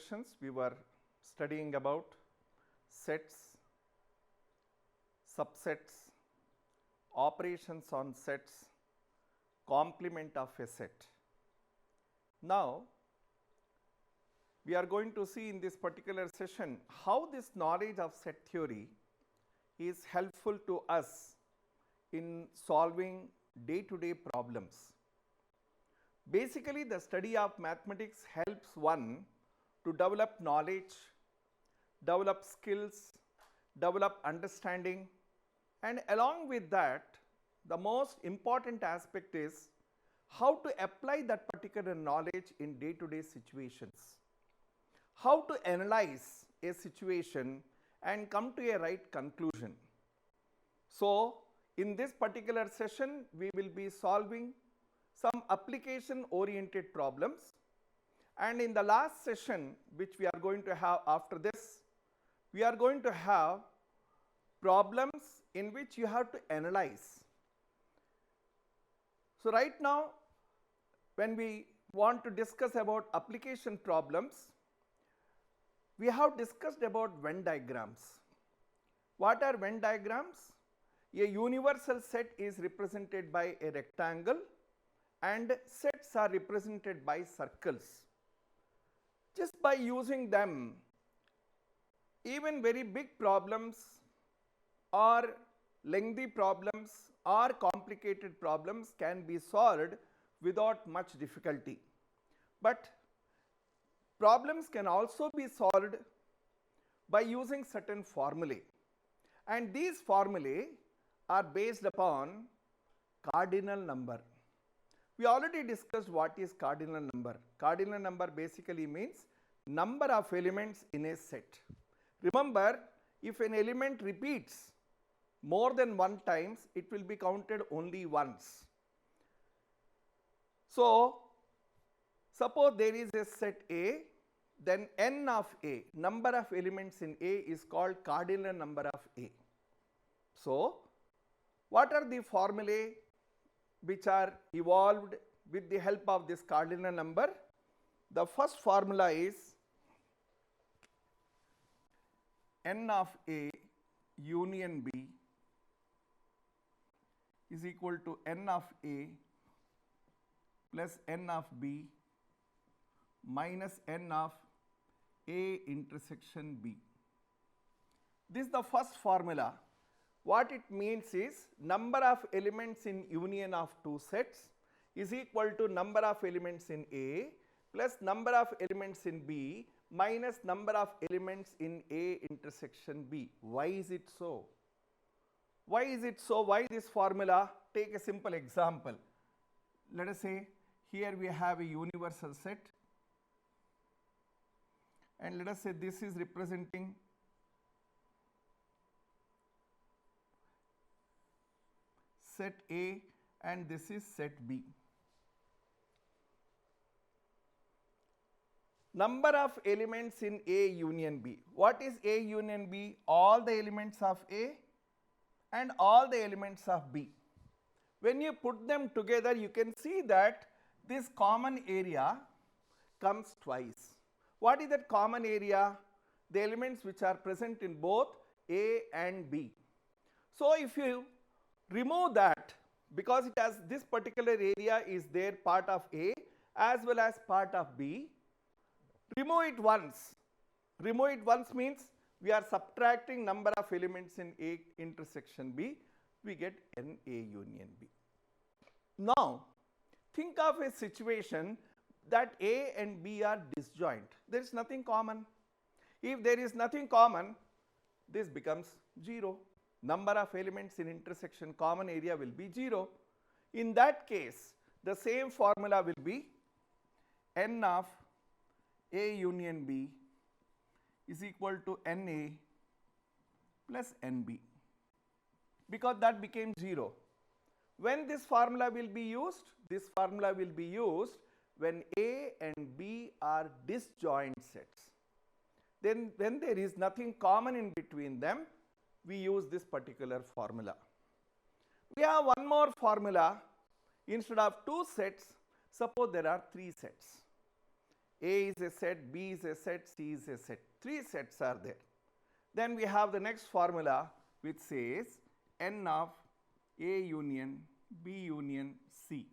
sessions we were studying about sets, subsets, operations on sets, complement of a set. Now, we are going to see in this particular session how this knowledge of set theory is helpful to us in solving day-to-day problems. Basically, the study of mathematics helps one to develop knowledge, develop skills, develop understanding, and along with that, the most important aspect is how to apply that particular knowledge in day-to-day situations. How to analyze a situation and come to a right conclusion. So, in this particular session, we will be solving some application oriented problems, and in the last session which we are going to have after this, we are going to have problems in which you have to analyze. So, right now when we want to discuss about application problems, we have discussed about Venn diagrams. What are Venn diagrams? A universal set is represented by a rectangle and sets are represented by circles. Just by using them, even very big problems or lengthy problems or complicated problems can be solved without much difficulty. But problems can also be solved by using certain formulae, and these formulae are based upon cardinal number. We already discussed what is cardinal number. Cardinal number basically means number of elements in a set. Remember, if an element repeats more than one times, it will be counted only once. So, suppose there is a set A, then n of A, number of elements in A is called cardinal number of A. So, what are the formulae which are evolved with the help of this cardinal number? The first formula is n of A union B is equal to n of A plus n of B minus n of A intersection B. This is the first formula. What it means is number of elements in union of two sets is equal to number of elements in A plus number of elements in B minus number of elements in A intersection B. Why is it so? Why is it so? Why this formula? Take a simple example. Let us say here we have a universal set, and let us say this is representing set A and this is set B. Number of elements in A union B. What is A union B? All the elements of A and all the elements of B. When you put them together, you can see that this common area comes twice. What is that common area? The elements which are present in both A and B. So, if you remove that, because it has this particular area is there part of A as well as part of B, remove it once. Remove it once means we are subtracting number of elements in A intersection B, we get n A union B. Now, think of a situation that A and B are disjoint. There is nothing common. If there is nothing common, this becomes 0. Number of elements in intersection common area will be 0. In that case, the same formula will be n of A union B is equal to NA plus NB, because that became 0. When this formula will be used? This formula will be used when A and B are disjoint sets. Then when there is nothing common in between them, we use this particular formula. We have one more formula. Instead of two sets, suppose there are three sets. A is a set, B is a set, C is a set. 3 sets are there. Then we have the next formula which says n of A union B union C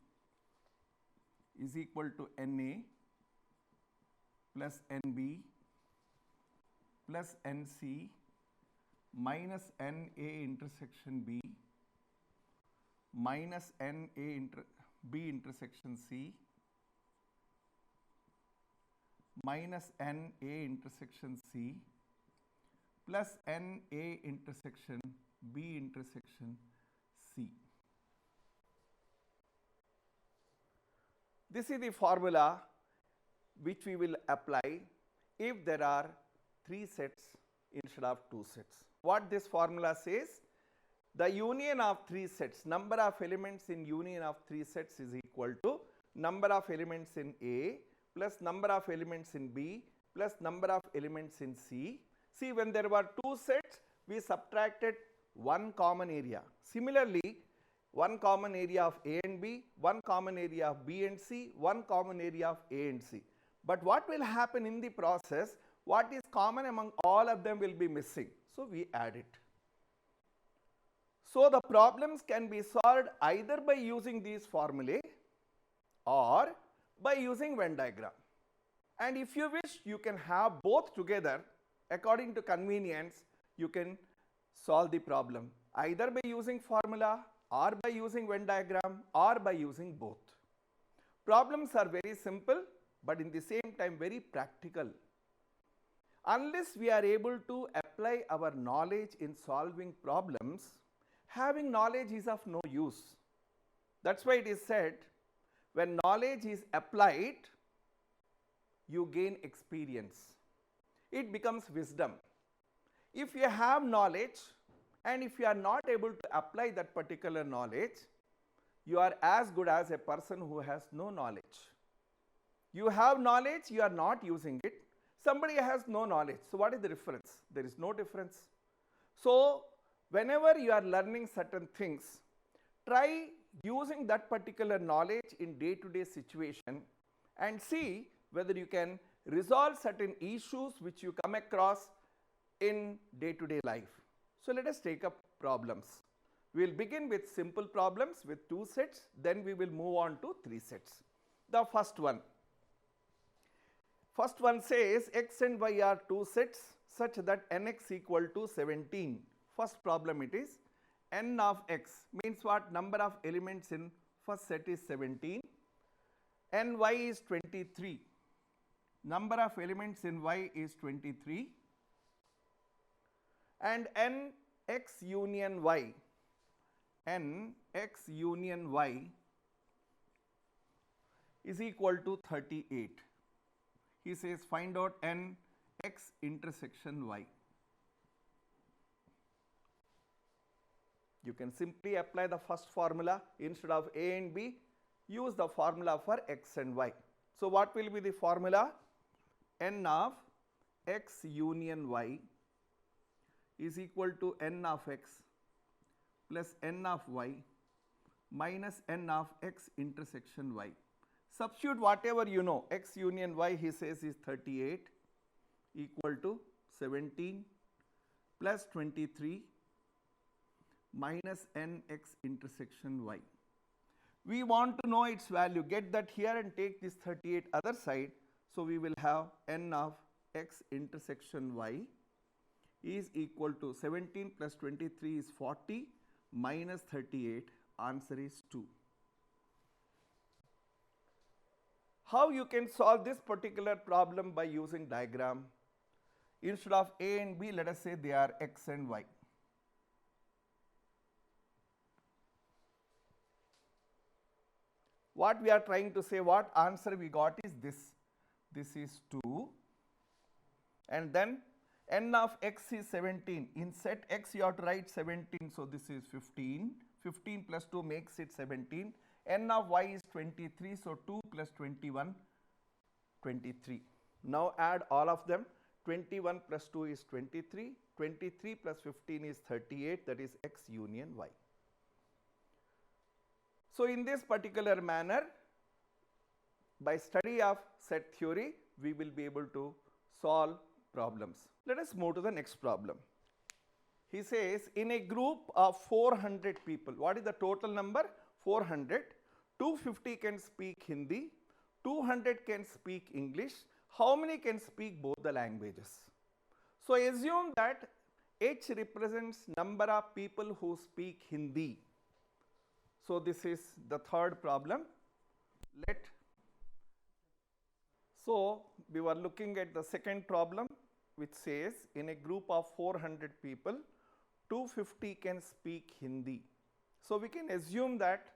is equal to NA plus NB plus NC minus NA intersection B minus B intersection C minus NA intersection C plus NA intersection B intersection C. This is the formula which we will apply if there are 3 sets instead of 2 sets. What this formula says? The union of 3 sets, number of elements in union of 3 sets is equal to number of elements in A plus number of elements in B plus number of elements in C. See, when there were 2 sets, we subtracted one common area. Similarly, one common area of A and B, one common area of B and C, one common area of A and C. But what will happen in the process? What is common among all of them will be missing. So we add it. So the problems can be solved either by using these formulae or by using Venn diagram. And if you wish, you can have both together according to convenience. You can solve the problem either by using formula or by using Venn diagram or by using both. Problems are very simple but in the same time very practical. Unless we are able to apply our knowledge in solving problems, having knowledge is of no use. That's why it is said, when knowledge is applied, you gain experience. It becomes wisdom. If you have knowledge and if you are not able to apply that particular knowledge, you are as good as a person who has no knowledge. You have knowledge, you are not using it. Somebody has no knowledge. So what is the difference? There is no difference. So whenever you are learning certain things, try using that particular knowledge in day-to-day situation and see whether you can resolve certain issues which you come across in day-to-day life. So let us take up problems. We will begin with simple problems with 2 sets, then we will move on to 3 sets. The first one says x and y are 2 sets such that nx equal to 17. First problem it is n of x means what? Number of elements in first set is 17, ny is 23. Number of elements in y is 23 and nx union y is equal to 38. He says find out nx intersection y. You can simply apply the first formula. Instead of A and B, use the formula for x and y. So what will be the formula? N of x union y is equal to n of x plus n of y minus n of x intersection y. Substitute whatever you know. X union y he says is 38 equal to 17 plus 23 minus nx intersection y. We want to know its value. Get that here and take this 38 other side. So we will have n of x intersection y is equal to 17 plus 23 is 40 minus 38. Answer is 2. How you can solve this particular problem by using diagram? Instead of A and B, let us say they are x and y. What we are trying to say, what answer we got is this. This is 2 and then n of x is 17. In set x you have to write 17, so this is 15. 15 plus 2 makes it 17. N of y is 23, so 2 plus 21, 23. Now add all of them. 21 plus 2 is 23. 23 plus 15 is 38, that is x union y. So in this particular manner, by study of set theory, we will be able to solve problems. Let us move to the next problem. He says in a group of 400 people, what is the total number? 400. 250 can speak Hindi, 200 can speak English. How many can speak both the languages? So assume that H represents number of people who speak Hindi. So this is the third problem. So we were looking at the second problem, which says in a group of 400 people, 250 can speak Hindi. So we can assume that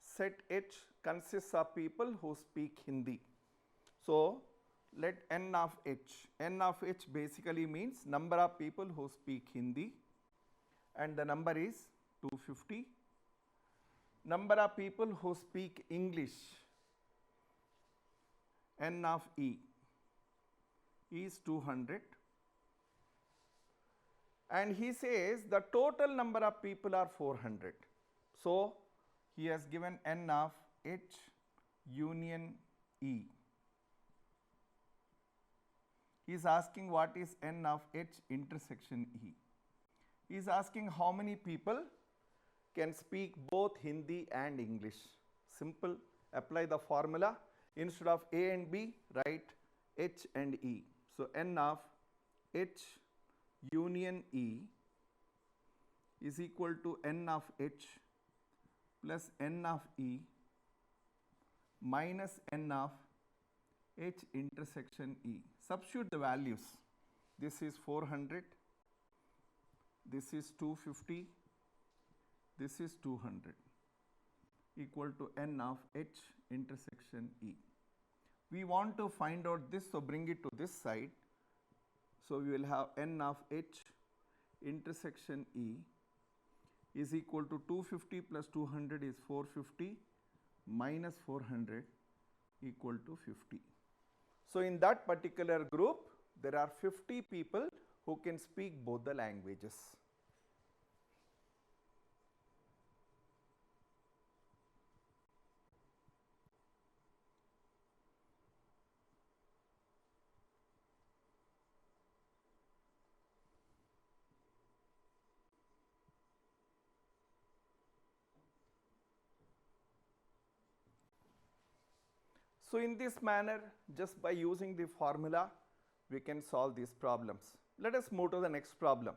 set H consists of people who speak Hindi. So let N of H basically means number of people who speak Hindi, and the number is 250. Number of people who speak English, N of E is 200. And he says the total number of people are 400. So he has given N of H union E. He is asking what is N of H intersection E. He is asking how many people can speak both Hindi and English. Simple, apply the formula. Instead of A and B, write H and E. So N of H union E is equal to N of H plus N of E minus N of H intersection E. Substitute the values. This is 400, this is 250, this is 200, equal to N of H intersection E. We want to find out this, so bring it to this side. So we will have N of H intersection E is equal to 250 plus 200 is 450 minus 400 equal to 50. So in that particular group, there are 50 people who can speak both the languages. So in this manner, just by using the formula, we can solve these problems. Let us move to the next problem.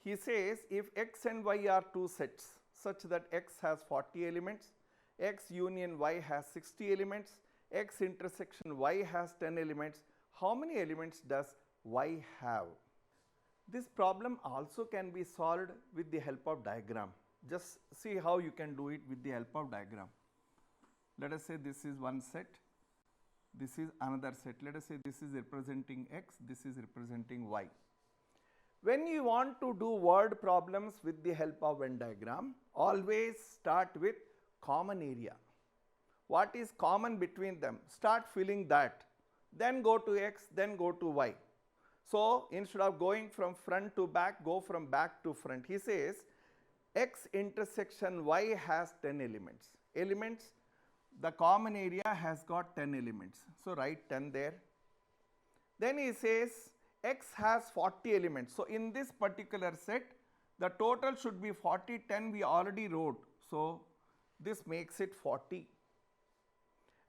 He says if X and Y are two sets such that X has 40 elements, X union Y has 60 elements, X intersection Y has 10 elements, how many elements does Y have? This problem also can be solved with the help of diagram. Just see how you can do it with the help of diagram. Let us say this is one set, this is another set. Let us say this is representing X, this is representing Y. When you want to do word problems with the help of Venn diagram, always start with common area. What is common between them? Start filling that. Then go to X, then go to Y. So instead of going from front to back, go from back to front. He says X intersection Y has 10 elements. The common area has got 10 elements. So write 10 there. Then he says X has 40 elements. So in this particular set, the total should be 40, 10 we already wrote. So this makes it 40.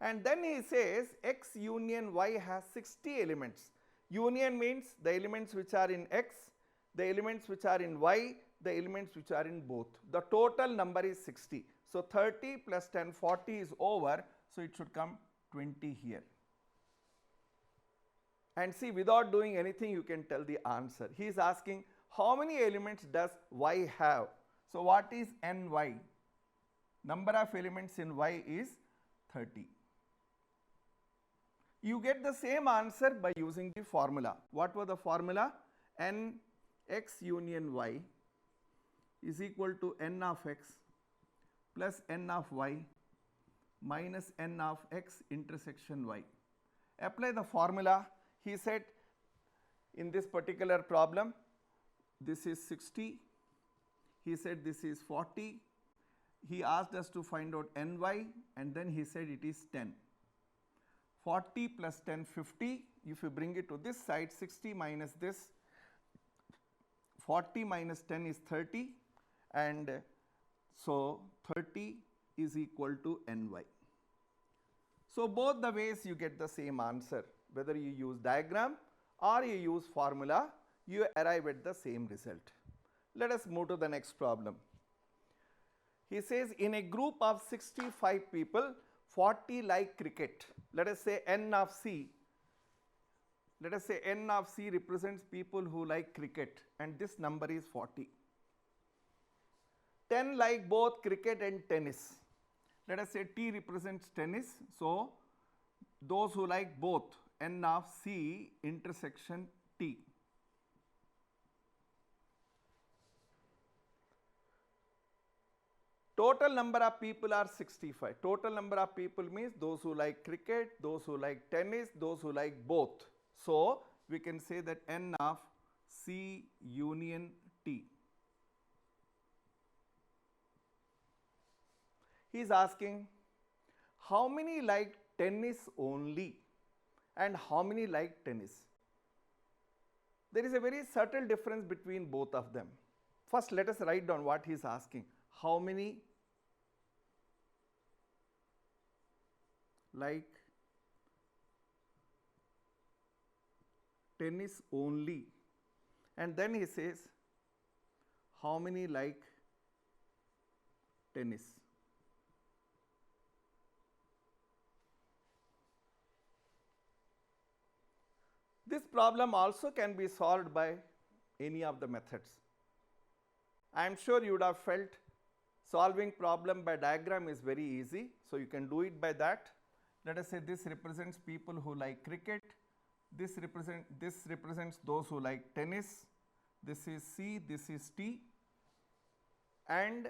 And then he says X union Y has 60 elements. Union means the elements which are in X, the elements which are in Y, the elements which are in both. The total number is 60. So 30 plus 10, 40 is over, so it should come 20 here. And see, without doing anything, you can tell the answer. He is asking how many elements does Y have? So what is NY? Number of elements in Y is 30. You get the same answer by using the formula. What was the formula? N X union Y is equal to N of X plus N of Y minus N of X intersection Y. Apply the formula. He said in this particular problem, this is 60. He said this is 40. He asked us to find out NY and then he said it is 10. 40 plus 10, 50. If you bring it to this side, 60 minus this, 40 minus 10 is 30, and so 30 is equal to ny. So both the ways you get the same answer, whether you use diagram or you use formula, you arrive at the same result. Let us move to the next problem. He says in a group of 65 people, 40 like cricket. Let us say n of c. Let us say n of c represents people who like cricket, and this number is 40. 10 like both cricket and tennis. Let us say T represents tennis. So those who like both, n of c intersection T. Total number of people are 65. Total number of people means those who like cricket, those who like tennis, those who like both. So we can say that n of C union T. He is asking how many like tennis only and how many like tennis. There is a very subtle difference between both of them. First, let us write down what he is asking. How many like tennis only, and then he says how many like tennis. This problem also can be solved by any of the methods. I am sure you would have felt solving problem by diagram is very easy, so you can do it by that. Let us say this represents people who like cricket, this represents those who like tennis, this is C, this is T, and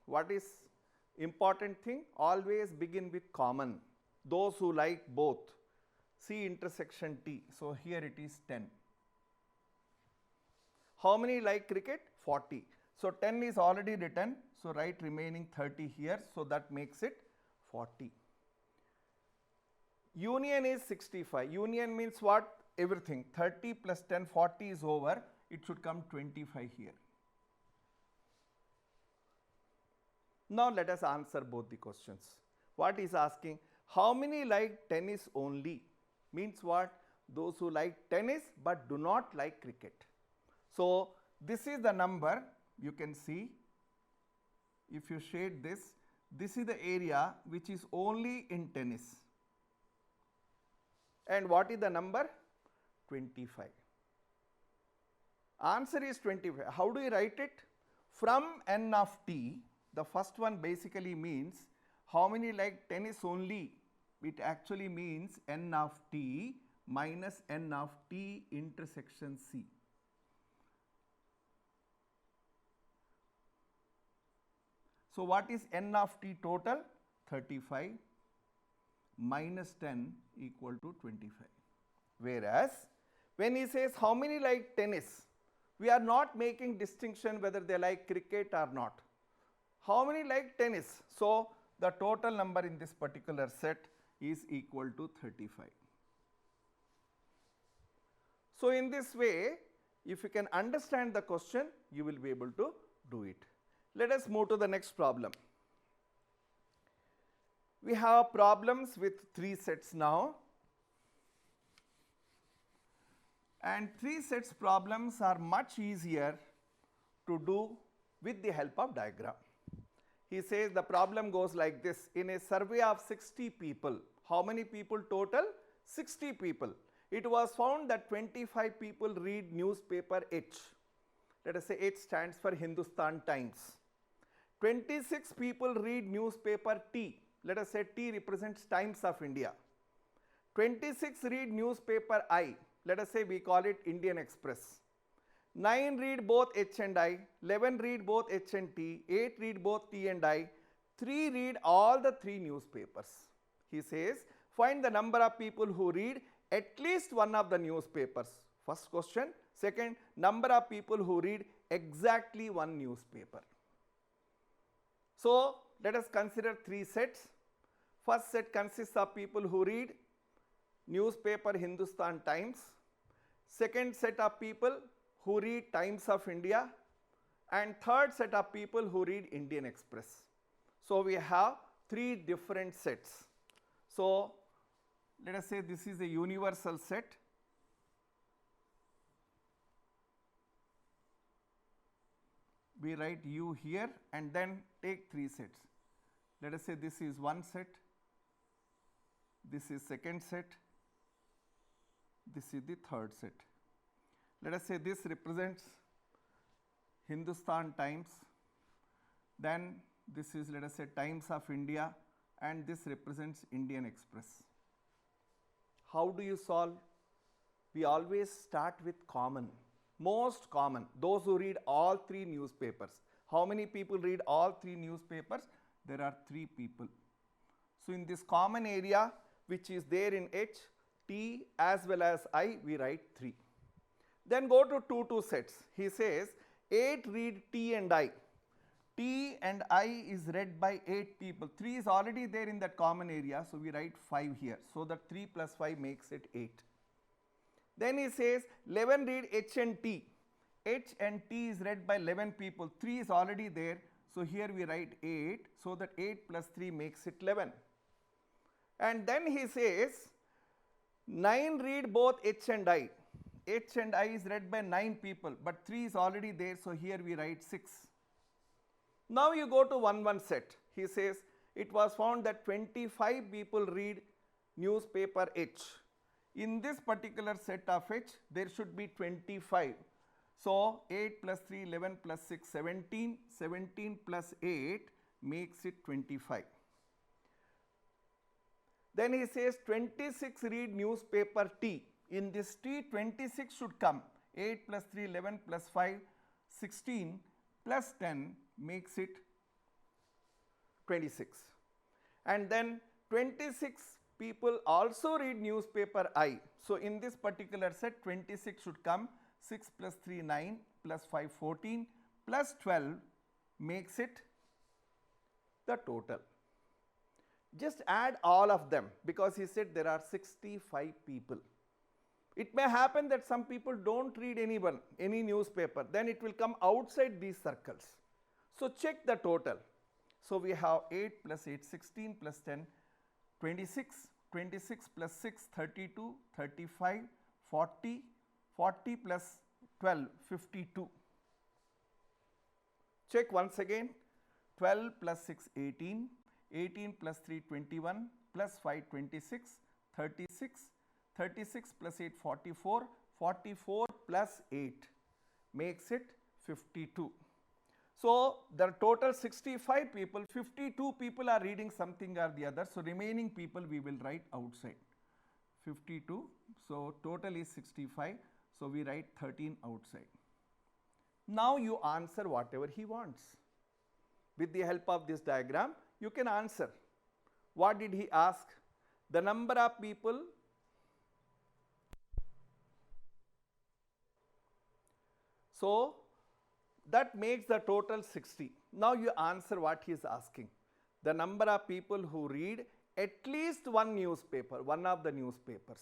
what is important thing, always begin with common, those who like both, C intersection T, so here it is 10. How many like cricket? 40. So 10 is already written, so write remaining 30 here, so that makes it 40. Union is 65. Union means what? Everything. 30 plus 10, 40 is over, it should come 25 here. Now let us answer both the questions. What is asking? How many like tennis only? Means what? Those who like tennis but do not like cricket. So this is the number. You can see, if you shade this is the area which is only in tennis. And what is the number? 25. Answer is 25. How do you write it? From n of t, the first one basically means how many like tennis only. It actually means n of t minus n of t intersection C. So what is n of t total? 35 minus 10 equal to 25. Whereas when he says how many like tennis, we are not making distinction whether they like cricket or not. How many like tennis? So the total number in this particular set is equal to 35. So in this way, if you can understand the question, you will be able to do it. Let us move to the next problem. We have problems with 3 sets now, and 3 sets problems are much easier to do with the help of diagram. He says the problem goes like this. In a survey of 60 people, how many people total? 60 people. It was found that 25 people read newspaper H. Let us say H stands for Hindustan Times. 26 people read newspaper T. Let us say T represents Times of India. 26 read newspaper I. Let us say we call it Indian Express. 9 read both H and I. 11 read both H and T. 8 read both T and I. 3 read all the 3 newspapers. He says find the number of people who read at least one of the newspapers. First question. Second, number of people who read exactly one newspaper. So let us consider 3 sets. First set consists of people who read newspaper Hindustan Times. Second set of people who read Times of India, and third set of people who read Indian Express. So we have three different sets. So let us say this is a universal set. We write U here and then take three sets. Let us say this is one set, this is second set, this is the third set. Let us say this represents Hindustan Times, then this is, let us say, Times of India, and this represents Indian Express. How do you solve? We always start with common, most common, those who read all three newspapers. How many people read all three newspapers? There are three people. So in this common area which is there in H, T as well as I, we write 3. Then go to 2 sets. He says 8 read T and I. T and I is read by 8 people. 3 is already there in that common area, so we write 5 here. So that 3 plus 5 makes it 8. Then he says 11 read H and T. H and T is read by 11 people. 3 is already there, so here we write 8. So that 8 plus 3 makes it 11. And then he says 9 read both H and I. H and I is read by 9 people, but 3 is already there, so here we write 6. Now you go to 1 set. He says it was found that 25 people read newspaper H. In this particular set of H, there should be 25. So 8 plus 3, 11 plus 6, 17. 17 plus 8 makes it 25. Then he says 26 read newspaper T. In this T, 26 should come. 8 plus 3, 11 plus 5, 16 plus 10 makes it 26. And then 26 people also read newspaper I. So in this particular set, 26 should come. 6 plus 3, 9 plus 5, 14 plus 12 makes it the total. Just add all of them, because he said there are 65 people. It may happen that some people don't read any newspaper, then it will come outside these circles. So check the total. So we have 8 plus 8, 16 plus 10, 26, 26 plus 6, 32, 35, 40, 40 plus 12, 52. Check once again. 12 plus 6, 18, 18 plus 3, 21, plus 5, 26, 36, 36 plus 8, 44, 44 plus 8 makes it 52. So the total 65 people, 52 people are reading something or the other. So remaining people we will write outside. 52. So total is 65. So we write 13 outside. Now you answer whatever he wants. With the help of this diagram, you can answer. What did he ask? The number of people. So that makes the total 60. Now you answer what he is asking. The number of people who read at least one newspaper, one of the newspapers.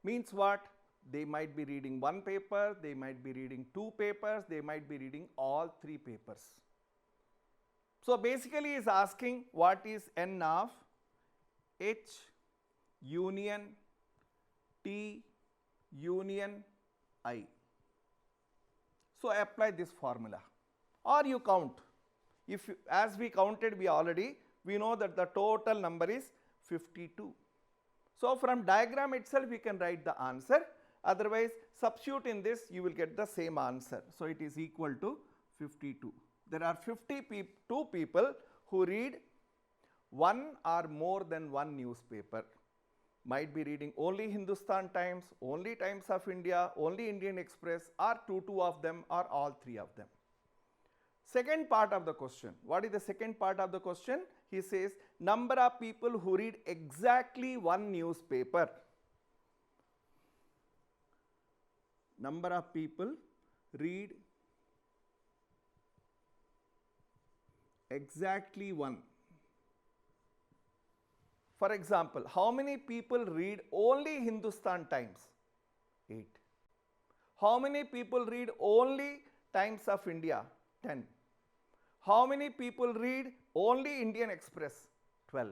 Means what? They might be reading one paper, they might be reading 2 papers, they might be reading all 3 papers. So basically he is asking what is N of H union T union I. So apply this formula, or you count. If you, as we counted, we know that the total number is 52. So from diagram itself we can write the answer. Otherwise, substitute in this, you will get the same answer. So it is equal to 52. There are 52 people who read one or more than one newspaper. Might be reading only Hindustan Times, only Times of India, only Indian Express, or two of them, or all 3 of them. Second part of the question. What is the second part of the question? He says number of people who read exactly one newspaper. Number of people read exactly one. For example, how many people read only Hindustan Times? 8. How many people read only Times of India? 10. How many people read only Indian Express? 12.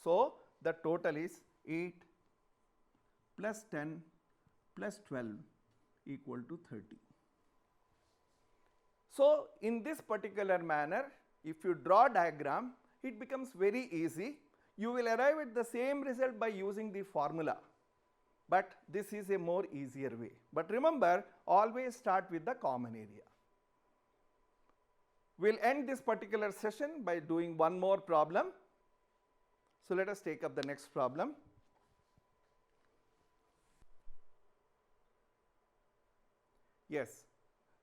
So, the total is 8 plus 10 plus 12 equal to 30. So, in this particular manner, if you draw a diagram, it becomes very easy. You will arrive at the same result by using the formula, but this is a more easier way. But remember, always start with the common area. We will end this particular session by doing one more problem. So, let us take up the next problem. Yes,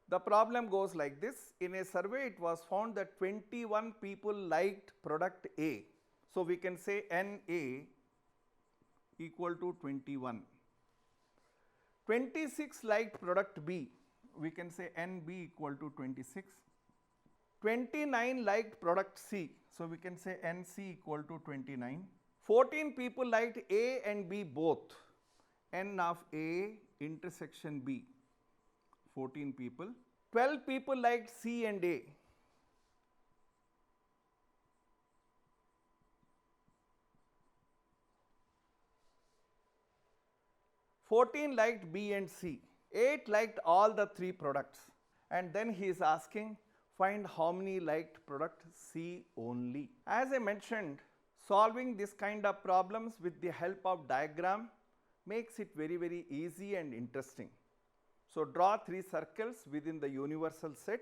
the problem goes like this. In a survey, it was found that 21 people liked product A. So, we can say NA equal to 21. 26 liked product B. We can say NB equal to 26. 29 liked product C. So, we can say NC equal to 29. 14 people liked A and B both. N of A intersection B. 14 people. 12 people liked C and A. Fourteen liked B and C. 8 liked all the 3 products. And then he is asking, find how many liked product C only. As I mentioned, solving this kind of problems with the help of diagram makes it very easy and interesting. So, draw 3 circles within the universal set.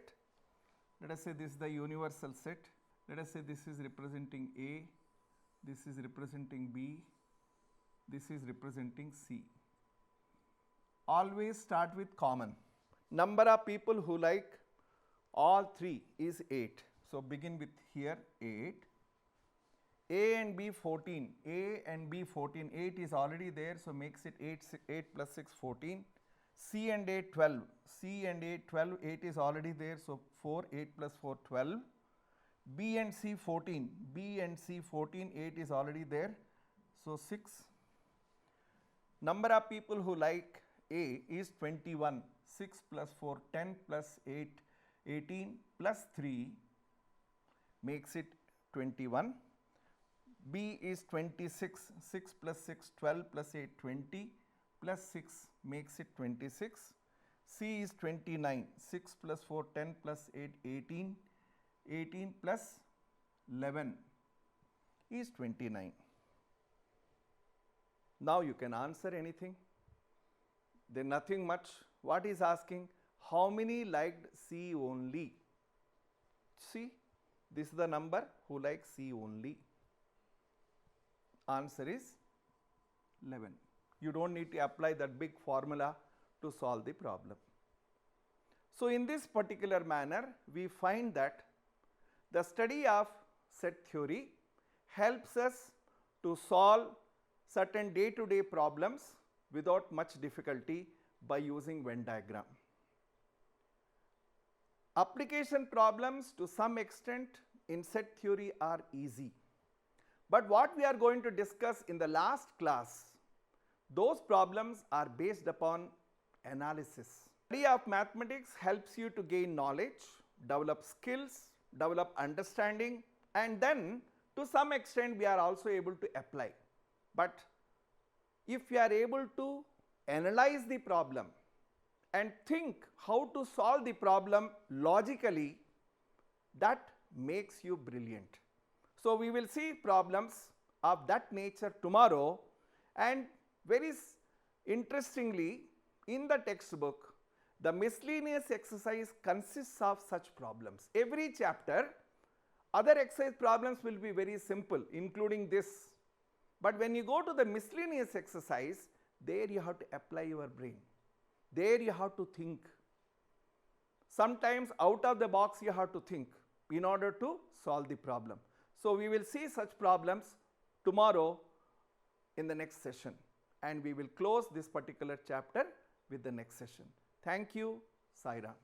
Let us say this is the universal set. Let us say this is representing A, this is representing B, this is representing C. Always start with common. Number of people who like all 3 is 8. So, begin with here 8. A and B 14. A and B 14. 8 is already there. So, makes it 8 plus 6 14. C and A 12. C and A 12. 8 is already there. So, 4. 8 plus 4 12. B and C 14. B and C 14. 8 is already there. So, 6. Number of people who like A is 21. 6 plus 4 10 plus 8 18 plus 3 makes it 21. B is 26. 6 plus 6 12 plus 8 20 plus 6 makes it 26. C is 29. 6 plus 4 10 plus 8 18. 18 plus 11 is 29. Now you can answer anything. Then nothing much. What is asking? How many liked C only? See, this is the number who likes C only. Answer is 11. You don't need to apply that big formula to solve the problem. So, in this particular manner, we find that the study of set theory helps us to solve certain day-to-day problems without much difficulty by using Venn diagram. Application problems to some extent in set theory are easy. But what we are going to discuss in the last class, those problems are based upon analysis. Study of mathematics helps you to gain knowledge, develop skills, develop understanding, and then to some extent we are also able to apply. But if you are able to analyze the problem and think how to solve the problem logically, that makes you brilliant. So, we will see problems of that nature tomorrow, and very interestingly, in the textbook, the miscellaneous exercise consists of such problems. Every chapter, other exercise problems will be very simple, including this. But when you go to the miscellaneous exercise, there you have to apply your brain. There you have to think. Sometimes out of the box you have to think in order to solve the problem. So, we will see such problems tomorrow in the next session, and we will close this particular chapter with the next session. Thank you. Sai Ram.